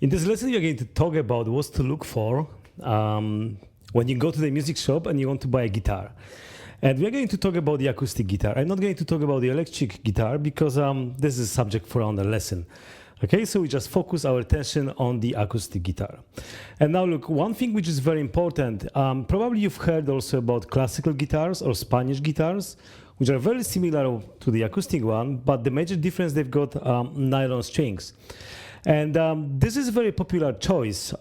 In this lesson, we're going to talk about what to look for when you go to the music shop and you want to buy a guitar. And we're going to talk about the acoustic guitar. I'm not going to talk about the electric guitar because this is a subject for another lesson. Okay, so we just focus our attention on the acoustic guitar. And now look, one thing which is very important, probably you've heard also about classical guitars or Spanish guitars, which are very similar to the acoustic one, but the major difference, they've got nylon strings. And this is a very popular choice,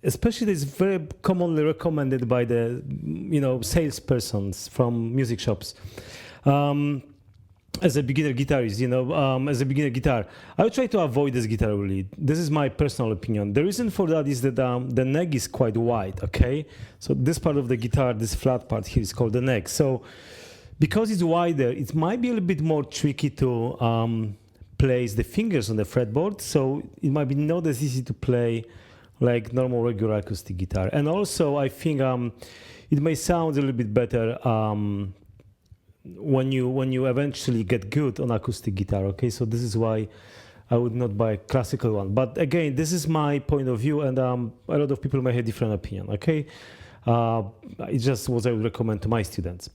especially it's very commonly recommended by the salespersons from music shops. As a beginner guitarist, as a beginner guitar, I would try to avoid this guitar really. This is my personal opinion. The reason for that is that the neck is quite wide, okay? So this part of the guitar, this flat part here is called the neck. So because it's wider, it might be a little bit more tricky to place the fingers on the fretboard, so it might be not as easy to play like normal regular acoustic guitar. And also I think it may sound a little bit better when you eventually get good on acoustic guitar. Okay, so this is why I would not buy a classical one. But again, this is my point of view, and a lot of people may have different opinion. Okay, it's just what I would recommend to my students.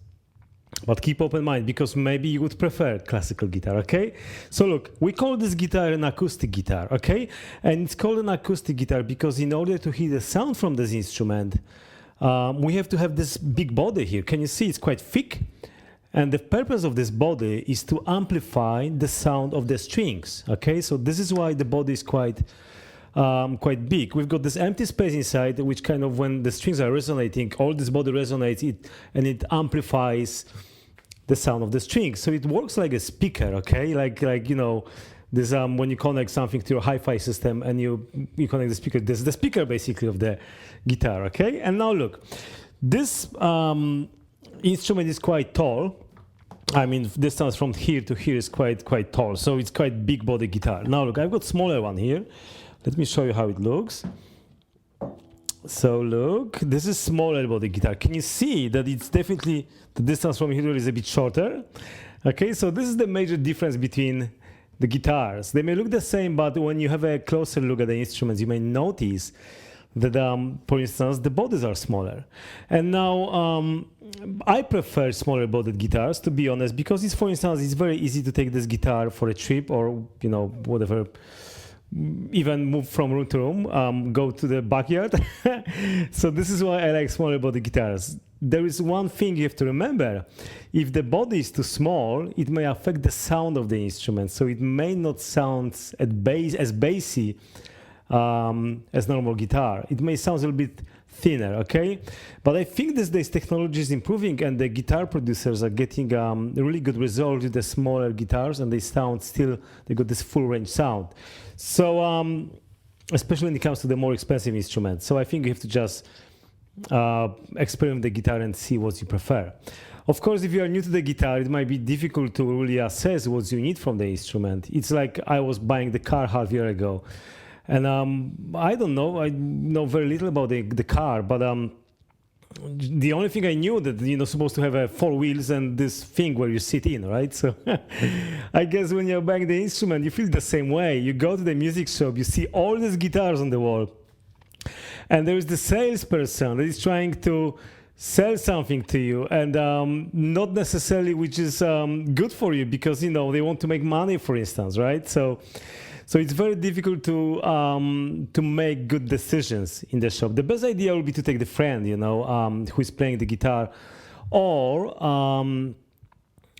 But keep open mind, because maybe you would prefer classical guitar, okay? So look, we call this guitar an acoustic guitar, okay? And it's called an acoustic guitar because in order to hear the sound from this instrument, we have to have this big body here. Can you see it's quite thick? And the purpose of this body is to amplify the sound of the strings, okay? So this is why the body is quite big. We've got this empty space inside, which kind of, when the strings are resonating, all this body resonates and it amplifies the sound of the strings. So it works like a speaker, okay? Like this when you connect something to your hi-fi system and you connect the speaker. This is the speaker basically of the guitar, okay? And now look, this instrument is quite tall. I mean, distance from here to here is quite tall. So it's quite big body guitar. Now look, I've got smaller one here. Let me show you how it looks. So look, this is smaller body guitar. Can you see that it's definitely, the distance from here is a bit shorter? Okay, so this is the major difference between the guitars. They may look the same, but when you have a closer look at the instruments, you may notice that, for instance, the bodies are smaller. And now, I prefer smaller bodied guitars, to be honest, because it's, for instance, it's very easy to take this guitar for a trip or, whatever, even move from room to room, go to the backyard. So this is why I like smaller body guitars. There is one thing you have to remember. If the body is too small, it may affect the sound of the instrument. So it may not sound as bassy as normal guitar. It may sound a little bit thinner, okay? But I think these days technology is improving and the guitar producers are getting really good results with the smaller guitars, and they sound still, they got this full range sound. So especially when it comes to the more expensive instruments. So I think you have to just experiment the guitar and see what you prefer. Of course, if you are new to the guitar, it might be difficult to really assess what you need from the instrument. It's like I was buying the car half a year ago. And I don't know, I know very little about the car, but the only thing I knew that supposed to have 4 wheels and this thing where you sit in, right? So I guess when you're buying the instrument, you feel the same way. You go to the music shop, you see all these guitars on the wall, and there is the salesperson that is trying to sell something to you, and not necessarily which is good for you, because they want to make money, for instance, right? So it's very difficult to make good decisions in the shop. The best idea would be to take the friend, who is playing the guitar, or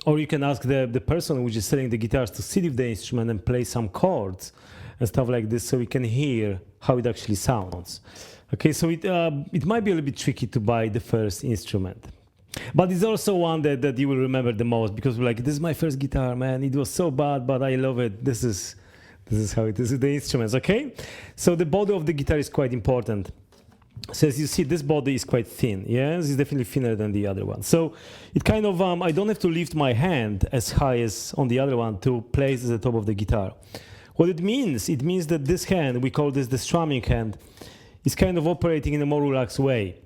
you can ask the person which is selling the guitars to sit with the instrument and play some chords and stuff like this, so we can hear how it actually sounds. Okay, so it might be a little bit tricky to buy the first instrument. But it's also one that you will remember the most, because we're like, this is my first guitar, man. It was so bad, but I love it. This is how it is with the instruments, okay? So the body of the guitar is quite important. So as you see, this body is quite thin. Yes, it's definitely thinner than the other one. So it kind of, I don't have to lift my hand as high as on the other one to place at the top of the guitar. What it means that this hand, we call this the strumming hand, is kind of operating in a more relaxed way.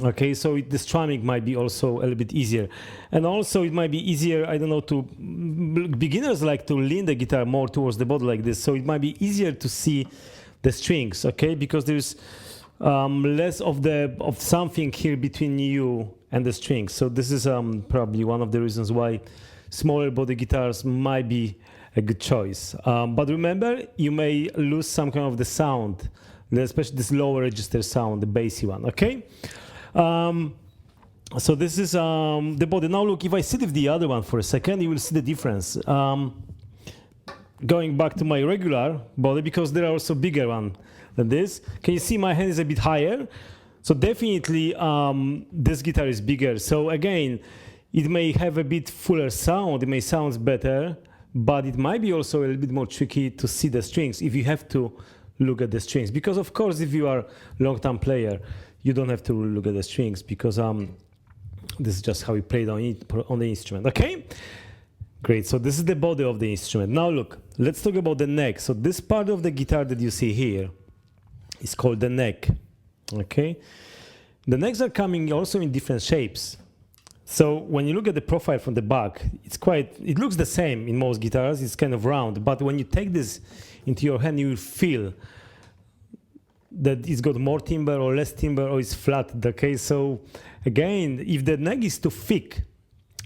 Okay, so the strumming might be also a little bit easier. And also it might be easier, I don't know, beginners like to lean the guitar more towards the body like this, so it might be easier to see the strings, okay, because there's less of something here between you and the strings. So this is probably one of the reasons why smaller body guitars might be a good choice. But remember, you may lose some kind of the sound, especially this lower register sound, the bassy one, okay? So this is the body. Now look, if I sit with the other one for a second, you will see the difference. Going back to my regular body, because there are also bigger one than this. Can you see my hand is a bit higher? So definitely this guitar is bigger. So again, it may have a bit fuller sound, it may sound better, but it might be also a little bit more tricky to see the strings if you have to look at the strings. Because of course, if you are a long-time player, you don't have to look at the strings because this is just how you play it on the instrument, okay? Great, so this is the body of the instrument. Now look, let's talk about the neck. So this part of the guitar that you see here is called the neck, okay? The necks are coming also in different shapes. So when you look at the profile from the back, it looks the same in most guitars, it's kind of round, but when you take this into your hand, you will feel that it's got more timbre or less timbre or it's flat, okay? So again, if the neck is too thick,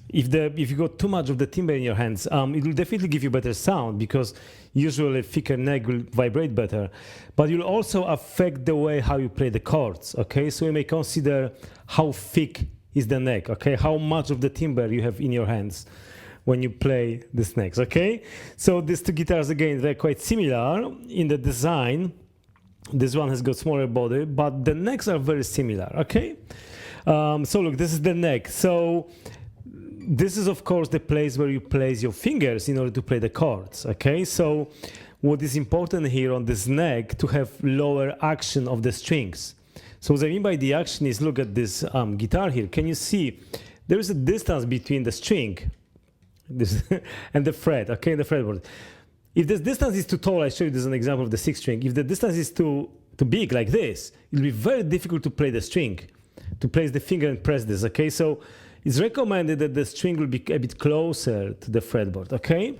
if you got too much of the timbre in your hands, it will definitely give you better sound because usually a thicker neck will vibrate better. But it will also affect the way how you play the chords, okay? So you may consider how thick is the neck, okay? How much of the timbre you have in your hands when you play these necks, okay? So these two guitars, again, they're quite similar in the design. This one has got smaller body, but the necks are very similar, okay? So look, this is the neck. So this is, of course, the place where you place your fingers in order to play the chords, okay? So what is important here on this neck to have lower action of the strings. So what I mean by the action is, look at this guitar here. Can you see there is a distance between the string and the fret, okay, the fretboard. If this distance is too tall, I show you this as an example of the 6th string. If the distance is too big like this, it will be very difficult to play the string, to place the finger and press this, okay? So it's recommended that the string will be a bit closer to the fretboard, okay?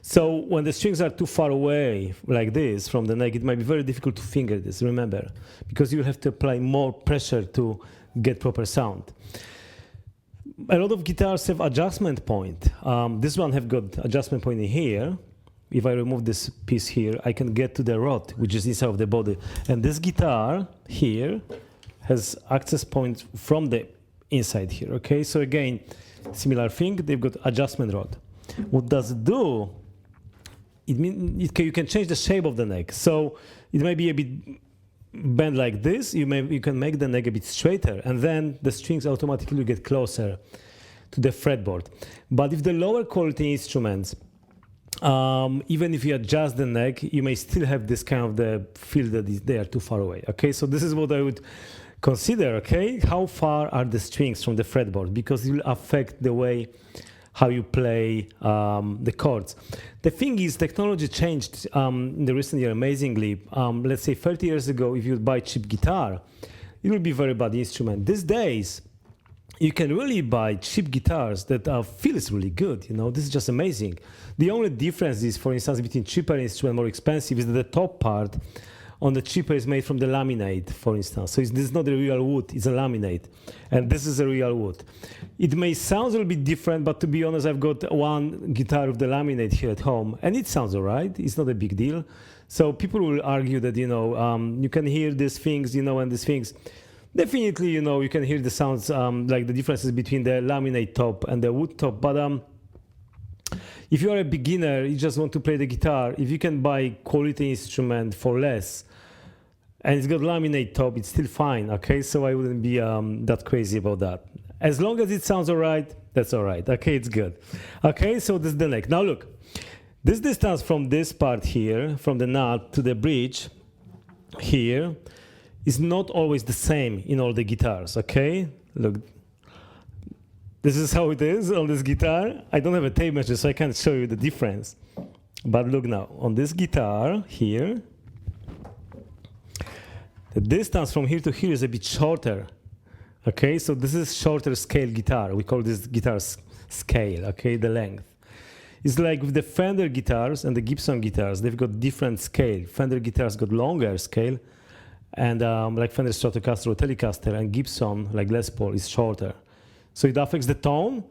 So when the strings are too far away, like this, from the neck, it might be very difficult to finger this, remember, because you have to apply more pressure to get proper sound. A lot of guitars have adjustment point. This one have got adjustment point in here. If I remove this piece here, I can get to the rod, which is inside of the body. And this guitar here has access points from the inside here, okay? So again, similar thing, they've got adjustment rod. What does it do? It means you can change the shape of the neck. So it may be a bit bent like this. You can make the neck a bit straighter, and then the strings automatically get closer to the fretboard. But if the lower quality instruments, even if you adjust the neck, you may still have this kind of the feel that they are too far away. Okay, so this is what I would consider. Okay, how far are the strings from the fretboard, because it will affect the way how you play the chords. The thing is, technology changed in the recent year amazingly. Let's say 30 years ago, if you would buy cheap guitar, it would be a very bad instrument. These days, you can really buy cheap guitars that feels really good. You know, this is just amazing. The only difference is, for instance, between cheaper instrument and more expensive, is that the top part on the cheaper is made from the laminate, for instance. So this is not a real wood, it's a laminate. And this is a real wood. It may sound a little bit different, but to be honest, I've got one guitar with the laminate here at home, and it sounds all right. It's not a big deal. So people will argue that, you know, you can hear these things, you know, and these things. Definitely, you know, you can hear the sounds, like the differences between the laminate top and the wood top. But if you are a beginner, you just want to play the guitar, if you can buy quality instrument for less, and it's got laminate top, it's still fine, okay? So I wouldn't be that crazy about that. As long as it sounds all right, that's all right, okay? It's good. Okay, so this is the neck. Now look, this distance from this part here, from the nut to the bridge here, is not always the same in all the guitars, okay? Look, this is how it is on this guitar. I don't have a tape measure, so I can't show you the difference. But look now, on this guitar here, the distance from here to here is a bit shorter. Okay, so this is shorter scale guitar. We call this guitar scale, okay, the length. It's like with the Fender guitars and the Gibson guitars, they've got different scale. Fender guitars got longer scale, and like Fender Stratocaster or Telecaster, and Gibson, like Les Paul, is shorter. So it affects the tone,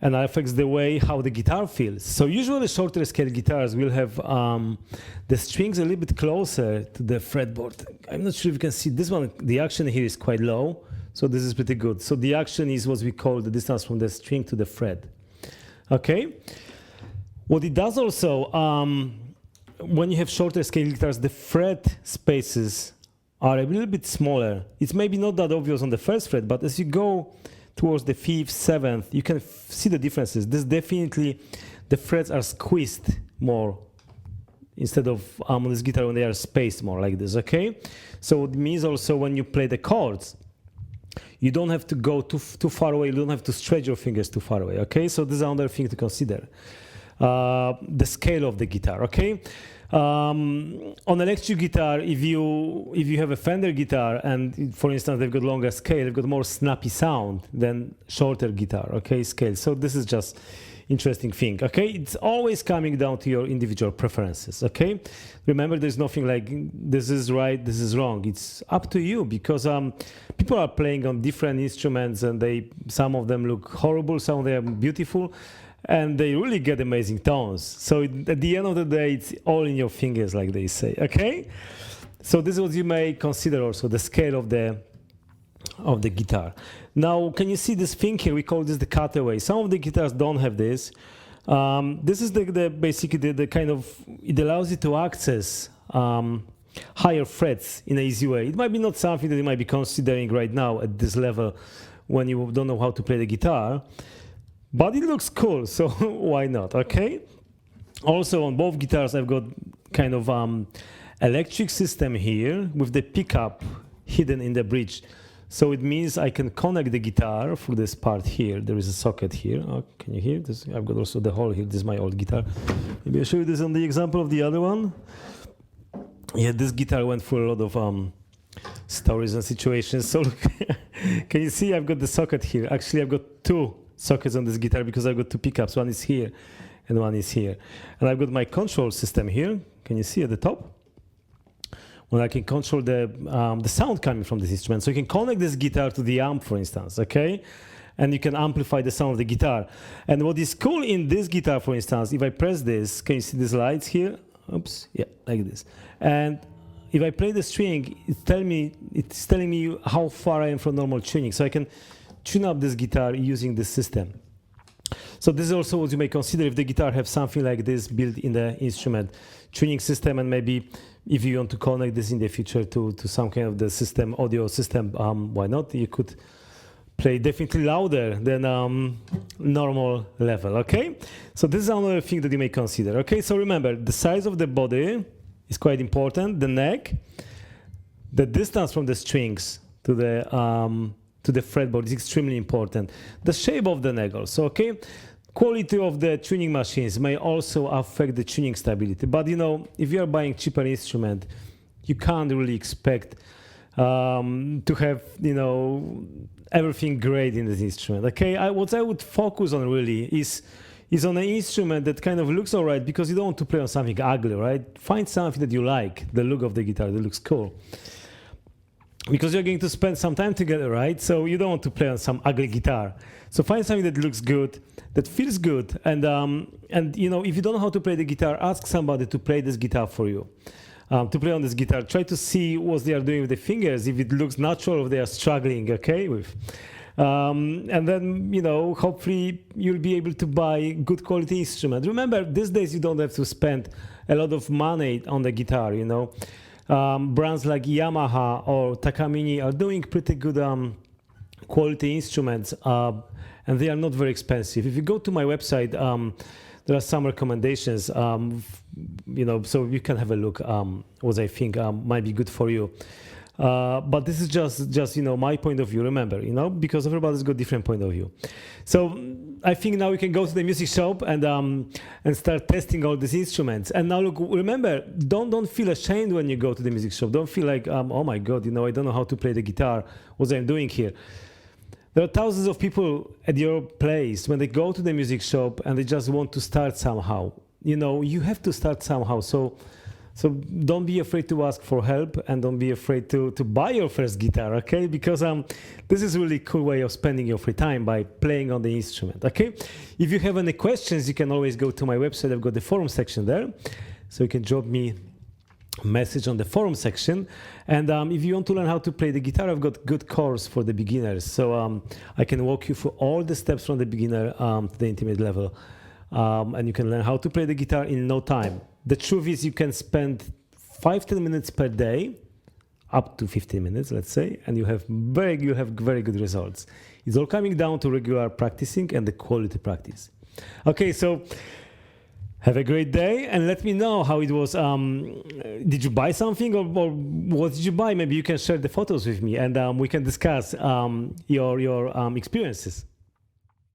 and it affects the way how the guitar feels. So usually shorter scale guitars will have the strings a little bit closer to the fretboard. I'm not sure if you can see this one. The action here is quite low, so this is pretty good. So the action is what we call the distance from the string to the fret. Okay. What it does also, when you have shorter scale guitars, the fret spaces are a little bit smaller. It's maybe not that obvious on the first fret, but as you go towards the 5th, 7th, you can see the differences. This definitely, the frets are squeezed more instead of on this guitar when they are spaced more like this, okay? So it means also when you play the chords, you don't have to go too far away, you don't have to stretch your fingers too far away, okay? So this is another thing to consider. The scale of the guitar, okay? On electric guitar, if you have a Fender guitar and, for instance, they've got longer scale, they've got more snappy sound than shorter guitar, okay, scale. So this is just interesting thing, okay? It's always coming down to your individual preferences, okay? Remember, there's nothing like this is right, this is wrong. It's up to you, because people are playing on different instruments, and some of them look horrible, some of them beautiful, and they really get amazing tones. So at the end of the day, it's all in your fingers, like they say, okay? So this is what you may consider also, the scale of the guitar. Now, can you see this thing here? We call this the cutaway. Some of the guitars don't have this. This is basically the kind of, it allows you to access higher frets in an easy way. It might be not something that you might be considering right now at this level when you don't know how to play the guitar, but it looks cool, so why not, okay? Also, on both guitars, I've got kind of electric system here with the pickup hidden in the bridge. So it means I can connect the guitar through this part here. There is a socket here. Oh, can you hear this? I've got also the hole here. This is my old guitar. Maybe I'll show you this on the example of the other one. Yeah, this guitar went through a lot of stories and situations. So look, can you see I've got the socket here? Actually, I've got two sockets on this guitar because I've got two pickups. One is here and one is here. And I've got my control system here. Can you see at the top? When I can control the sound coming from this instrument. So you can connect this guitar to the amp, for instance, okay? And you can amplify the sound of the guitar. And what is cool in this guitar, for instance, if I press this, can you see these lights here? Oops, yeah, like this. And if I play the string, it's telling me how far I am from normal tuning. So I can tune up this guitar using this system. So this is also what you may consider if the guitar have something like this built in the instrument tuning system, and maybe if you want to connect this in the future to some kind of the system, audio system, why not? You could play definitely louder than normal level, okay? So this is another thing that you may consider, okay? So remember, the size of the body is quite important, the neck, the distance from the strings to the fretboard is extremely important. The shape of the neck also, okay? Quality of the tuning machines may also affect the tuning stability. But, you know, if you are buying cheaper instrument, you can't really expect to have, you know, everything great in this instrument, okay? What I would focus on really is on an instrument that kind of looks all right, because you don't want to play on something ugly, right? Find something that you like, the look of the guitar, that looks cool. Because you're going to spend some time together, right? So you don't want to play on some ugly guitar. So find something that looks good, that feels good, and you know, if you don't know how to play the guitar, ask somebody to play this guitar for you. To play on this guitar, try to see what they are doing with the fingers, if it looks natural, if they are struggling, okay, with. And then, you know, hopefully you'll be able to buy good quality instrument. Remember, these days you don't have to spend a lot of money on the guitar, you know. Brands like Yamaha or Takamine are doing pretty good quality instruments, and they are not very expensive. If you go to my website, there are some recommendations, you know, so you can have a look what I think might be good for you. But this is just you know, my point of view, remember, you know, because everybody's got different point of view. So I think now we can go to the music shop and start testing all these instruments. And now look, remember, don't feel ashamed when you go to the music shop. Don't feel like, oh my God, you know, I don't know how to play the guitar. What I'm doing here. There are thousands of people at your place when they go to the music shop and they just want to start somehow. You have to start somehow. So don't be afraid to ask for help, and don't be afraid to buy your first guitar, okay? Because this is a really cool way of spending your free time by playing on the instrument, okay? If you have any questions, you can always go to my website. I've got the forum section there. So you can drop me a message on the forum section. And if you want to learn how to play the guitar, I've got good course for the beginners. So I can walk you through all the steps from the beginner to the intermediate level. And you can learn how to play the guitar in no time. The truth is you can spend 5-10 minutes per day, up to 15 minutes, let's say, and you have very good results. It's all coming down to regular practicing and the quality practice. Okay, so have a great day and let me know how it was. Did you buy something or what did you buy? Maybe you can share the photos with me and we can discuss your experiences.